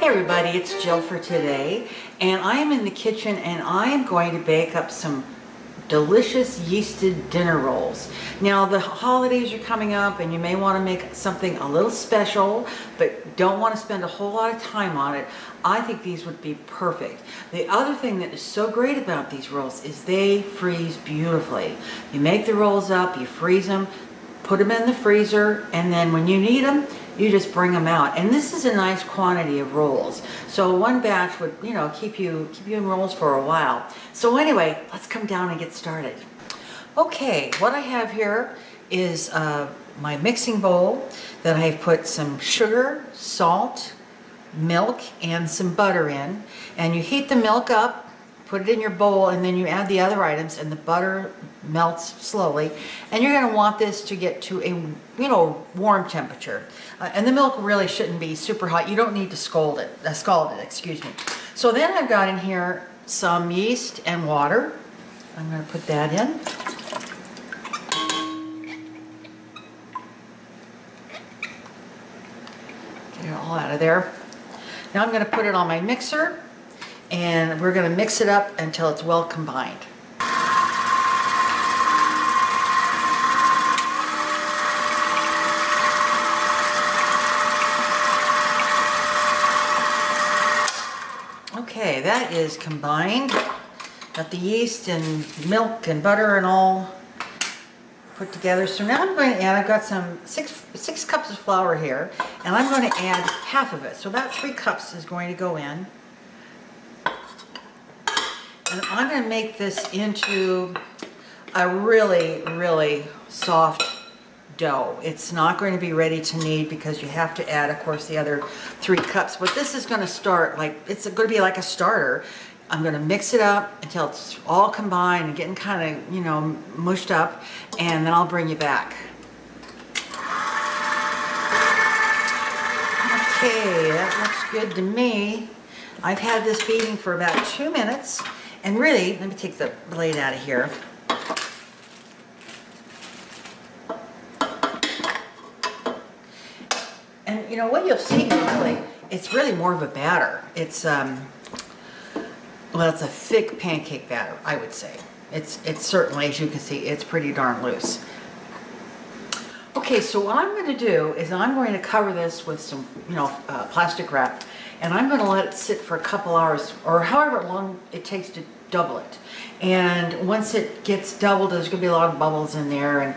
everybody, it's Jill for today, and I am in the kitchen and I am going to bake up some delicious yeasted dinner rolls. Now the holidays are coming up and you may want to make something a little special but don't want to spend a whole lot of time on it. I think these would be perfect. The other thing that is so great about these rolls is they freeze beautifully. You make the rolls up, you freeze them, put them in the freezer, and then when you need them, you just bring them out. And this is a nice quantity of rolls. So one batch would, keep you in rolls for a while. So anyway, let's come down and get started. Okay, what I have here is my mixing bowl that I've put some sugar, salt, milk, and some butter in. And you heat the milk up, put it in your bowl, and then you add the other items, and the butter melts slowly. And you're going to want this to get to a warm temperature. And the milk really shouldn't be super hot. You don't need to scald it, excuse me. So then I've got in here some yeast and water. I'm going to put that in. Get it all out of there. Now I'm going to put it on my mixer, and we're going to mix it up until it's well combined. Okay, that is combined. Got the yeast and milk and butter and all put together. So now I'm going to add, I've got some six cups of flour here, and I'm going to add half of it. So about 3 cups is going to go in. And I'm going to make this into a really, really soft dough. It's not going to be ready to knead because you have to add, of course, the other 3 cups. But this is going to start like, it's going to be like a starter. I'm going to mix it up until it's all combined and getting kind of, mushed up, and then I'll bring you back. Okay, that looks good to me. I've had this beating for about 2 minutes, and really, let me take the blade out of here. And what you'll see really, it's really more of a batter. It's well, it's a thick pancake batter, I would say. It's certainly, as you can see, it's pretty darn loose. Okay, so what I'm going to do is I'm going to cover this with some, plastic wrap, and I'm going to let it sit for a couple hours, or however long it takes to double it. And once it gets doubled, there's going to be a lot of bubbles in there, and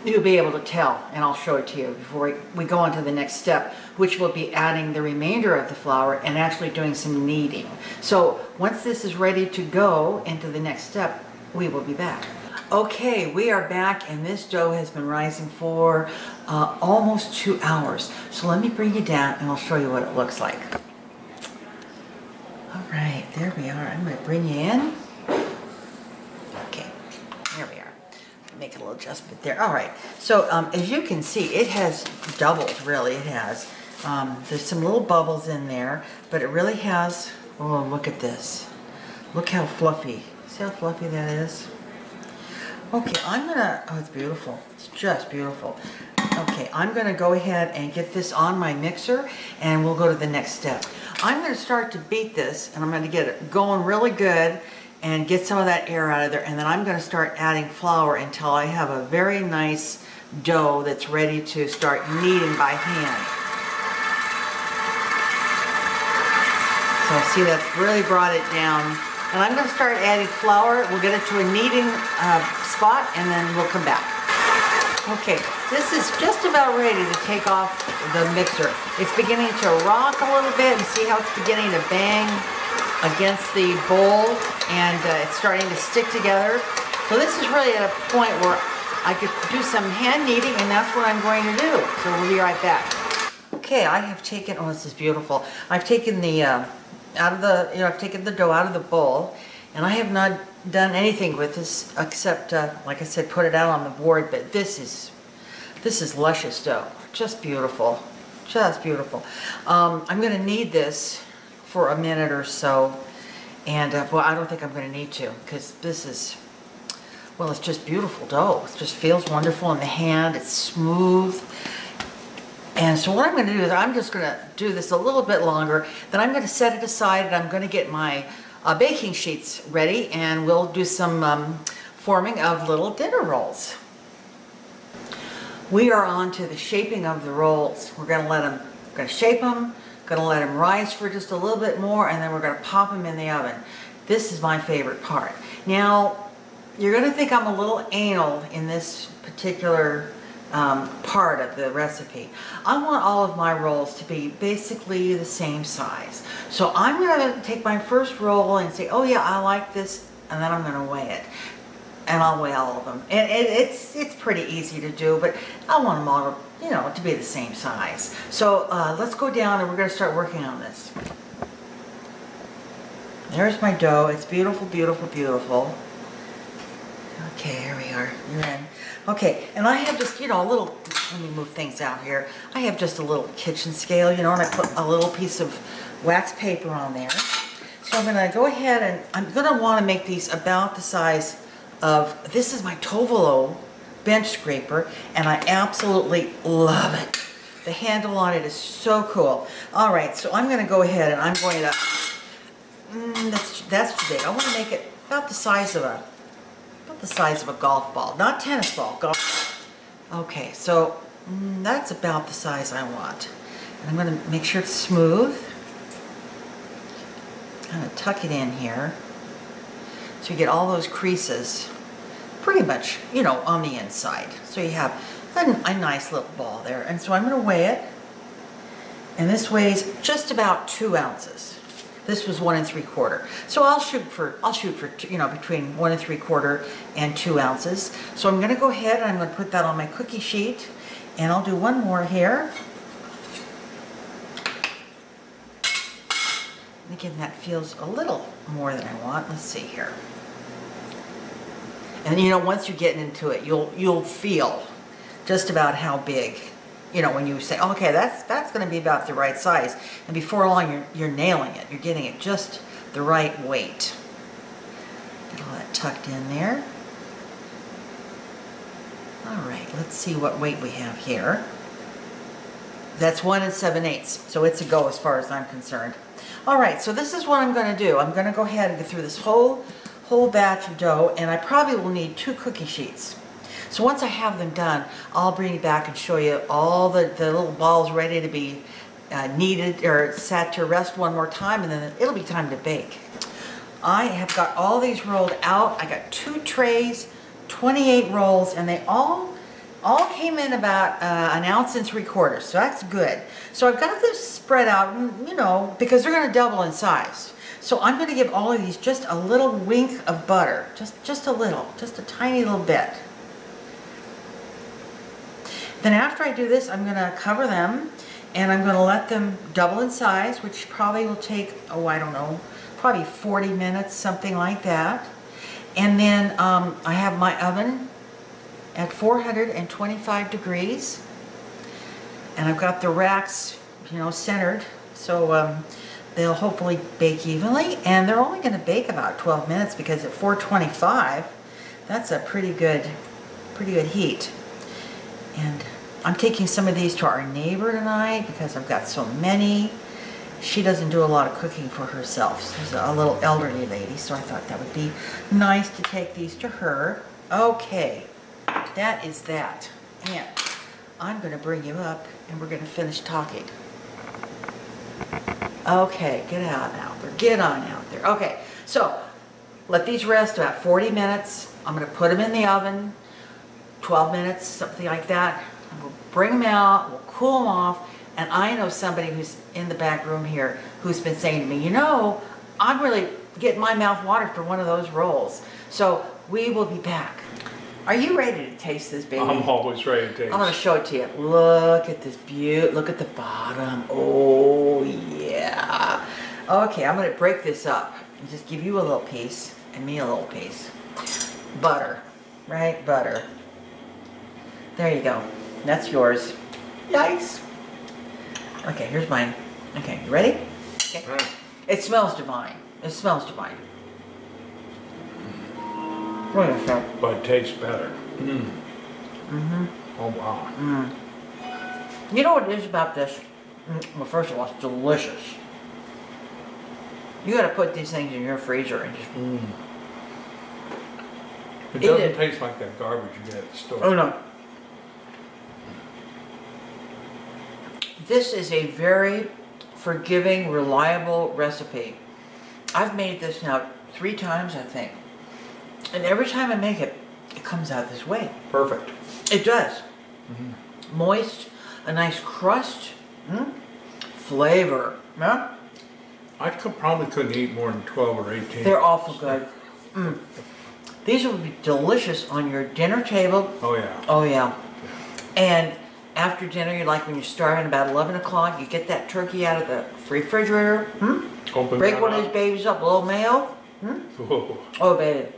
you'll be able to tell, and I'll show it to you before we go on to the next step, which will be adding the remainder of the flour and actually doing some kneading. So once this is ready to go into the next step, we will be back. Okay, we are back, and this dough has been rising for almost 2 hours. So let me bring you down and I'll show you what it looks like. All right, there we are. I'm going to bring you in. Okay, there we are. Make a little adjustment there. All right, so as you can see, it has doubled, really, it has. There's some little bubbles in there, but it really has, oh, look at this. Look how fluffy. See how fluffy that is? Okay, oh, it's beautiful. It's just beautiful. Okay, I'm gonna go ahead and get this on my mixer, and we'll go to the next step. I'm gonna start to beat this, and I'm gonna get it going really good, and get some of that air out of there, and then I'm going to start adding flour until I have a very nice dough that's ready to start kneading by hand. So see, that's really brought it down, and I'm going to start adding flour. We'll get it to a kneading spot, and then we'll come back. Okay, this is just about ready to take off the mixer. It's beginning to rock a little bit, and see how it's beginning to bang against the bowl, and it's starting to stick together. So this is really at a point where I could do some hand kneading, and that's what I'm going to do. So we'll be right back. Okay, I have taken, oh, this is beautiful. I've taken the I've taken the dough out of the bowl, and I have not done anything with this except, like I said, put it out on the board. But this is luscious dough, just beautiful, just beautiful. I'm going to knead this for a minute or so, and well, I don't think I'm going to need to, because this is, well, it's just beautiful dough. It just feels wonderful in the hand. It's smooth. And so what I'm going to do is I'm just going to do this a little bit longer. Then I'm going to set it aside, and I'm going to get my baking sheets ready, and we'll do some forming of little dinner rolls. We are on to the shaping of the rolls. We're going to shape them, going to let them rise for just a little bit more, and then we're going to pop them in the oven. This is my favorite part. Now, you're going to think I'm a little anal in this particular part of the recipe. I want all of my rolls to be basically the same size. So I'm going to take my first roll and say, oh yeah, I like this, and then I'm going to weigh it. And I'll weigh all of them. And it's pretty easy to do, but I want them all, you know, to be the same size. So let's go down and we're going to start working on this. There's my dough. It's beautiful, beautiful, beautiful. Okay, here we are. You're in. Okay, and I have just, you know, a little, let me move things out here. I have just a little kitchen scale, you know, and I put a little piece of wax paper on there. So I'm going to go ahead and I'm going to want to make these about the size of, this is my Tovolo bench scraper, and I absolutely love it. The handle on it is so cool. All right, so I'm going to go ahead and I'm going to, that's too big. I want to make it about the size of a golf ball, not tennis ball, golf ball. Okay, so that's about the size I want. And I'm going to make sure it's smooth. Kind of tuck it in here so you get all those creases pretty much, you know, on the inside. So you have a nice little ball there. And so I'm going to weigh it. And this weighs just about 2 ounces. This was 1 3/4. So I'll shoot for you know, between 1 3/4 and 2 ounces. So I'm going to go ahead and I'm going to put that on my cookie sheet, and I'll do one more here. And again, that feels a little more than I want. Let's see here. And you know, once you get into it, you'll feel just about how big. You know, when you say, oh, okay, that's going to be about the right size, and before long you're nailing it. You're getting it just the right weight. Get all that tucked in there. All right, let's see what weight we have here. That's 1 7/8, so it's a go as far as I'm concerned. All right, so this is what I'm going to do. I'm going to go ahead and go through this whole batch of dough, and I probably will need 2 cookie sheets. So once I have them done, I'll bring you back and show you all the little balls ready to be kneaded or sat to rest one more time, and then it'll be time to bake. I have got all these rolled out. I got 2 trays, 28 rolls, and they all came in about 1 3/4 ounces, so that's good. So I've got this spread out, you know, because they're going to double in size. So I'm going to give all of these just a little wink of butter, just a little, just a tiny little bit. Then after I do this, I'm going to cover them, and I'm going to let them double in size, which probably will take, oh, I don't know, probably 40 minutes, something like that. And then I have my oven at 425 degrees, and I've got the racks, you know, centered, so they'll hopefully bake evenly, and they're only going to bake about 12 minutes because at 425, that's a pretty good heat. And I'm taking some of these to our neighbor tonight because I've got so many. She doesn't do a lot of cooking for herself. She's a little elderly lady, so I thought that would be nice to take these to her. Okay, that is that. And I'm going to bring you up and we're going to finish talking. Okay, get out now. Get on out there. Okay, so let these rest about 40 minutes. I'm going to put them in the oven, 12 minutes, something like that. And we'll bring them out, we'll cool them off, and I know somebody who's in the back room here who's been saying to me, you know, I'm really getting my mouth watered for one of those rolls. So we will be back. Are you ready to taste this, baby? I'm always ready to taste. I'm going to show it to you. Look at this beauty. Look at the bottom. Oh, yeah. Okay, I'm going to break this up and just give you a little piece and me a little piece. Butter, right? Butter. There you go. That's yours. Nice. Okay, here's mine. Okay, you ready? Okay. It smells divine. It smells divine. What is that? But it tastes better. Mm. Mm-hmm. Oh, wow. Mm. You know what it is about this? Well, first of all, it's delicious. You gotta put these things in your freezer and just... It doesn't taste like that garbage you get at the store. Oh no. This is a very forgiving, reliable recipe. I've made this now 3 times, I think. And every time I make it, it comes out this way. Perfect. It does. Moist, a nice crust, flavor. Yeah? I probably couldn't eat more than 12 or 18. They're awful good. These would be delicious on your dinner table. Oh yeah. Oh yeah. And after dinner, you like when you're starving about 11 o'clock, you get that turkey out of the refrigerator. Break one of these babies up, a little mayo. Oh baby.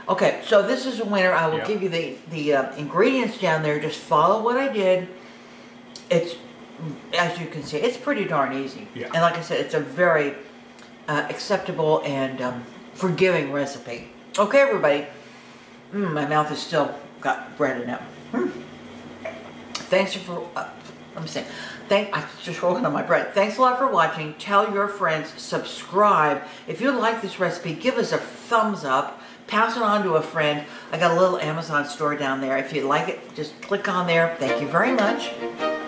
Okay, so this is a winner. I will give you the ingredients down there. Just follow what I did. It's, as you can see, it's pretty darn easy. Yeah. And like I said, it's a very acceptable and forgiving recipe. Okay, everybody. My mouth is still got bread in it. Thanks for, let me see. I'm just working on my bread. Thanks a lot for watching. Tell your friends, subscribe. If you like this recipe, give us a thumbs up. Pass it on to a friend. I got a little Amazon store down there. If you like it, just click on there. Thank you very much.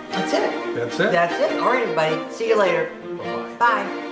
That's it. That's it. That's it. All right, everybody. See you later. Bye-bye. Bye.